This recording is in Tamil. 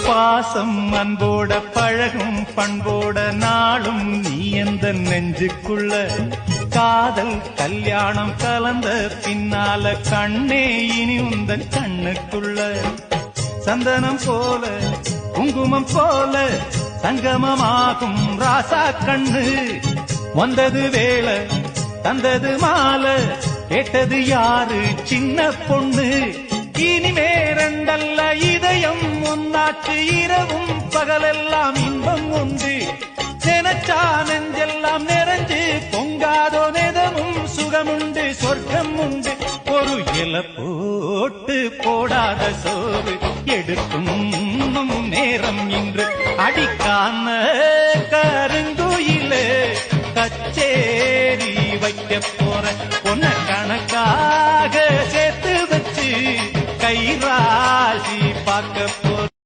பாசம் அன்போட பழகும் பண்போட நாளும் நீ எந்த நெஞ்சுக்குள்ள காதல் கல்யாணம் கலந்த பின்னால கண்ணே இனி உந்தன் கண்ணுக்குள்ள சந்தனம் போல குங்குமம் போல சங்கமமாகும் ராசா கண்ணு வந்தது வேளை தந்தது மாலை கேட்டது யாரு சின்ன பொண்ணு இனிமே ரெண்டல்ல இதயம் ஒன்னாச்சு இரவும் பகலெல்லாம் இன்பம் உண்டு நினைச்சா நெஞ்செல்லாம் நிறைஞ்சு பொங்காதோ நெதமும் சுகமுண்டு சொர்க்கம் உண்டு ஒரு இலை போட்டு போடாத சோறு எடுக்கும் நேரம் இன்று அடிக்காம கருங்குயிலே கச்சேரி வைக்க போற பொன்ன கணக்காக சேர்த்து